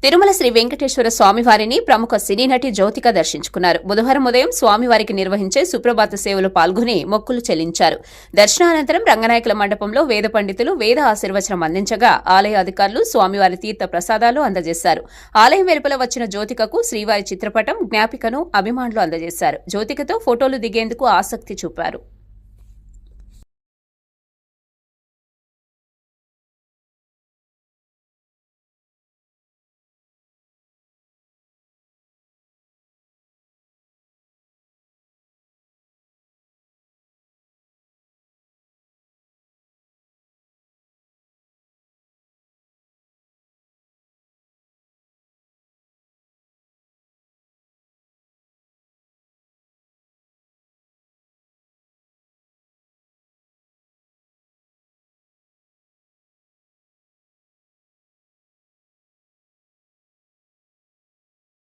తిరుమల శ్రీ వెంకటేశ్వర స్వామివారిని ప్రముఖ సినీ నటి జ్యోతిక దర్శించుకున్నారు. బుధవారం ఉదయం స్వామివారికి నిర్వహించే సుప్రభాత సేవలో పాల్గొని మొక్కులు చెల్లించారు. దర్శనానంతరం రంగనాయకుల మండపంలో వేద పండితులు వేద ఆశీర్వచనం అందించగా ఆలయ అధికారులు స్వామివారి తీర్థ ప్రసాదాలు అందజేశారు. ఆలయం వెలుపల వచ్చిన జ్యోతికకు శ్రీవారి చిత్రపటం, జ్ఞాపికను అభిమానులు అందజేశారు. జ్యోతికతో ఫోటోలు దిగేందుకు ఆసక్తి చూపారు.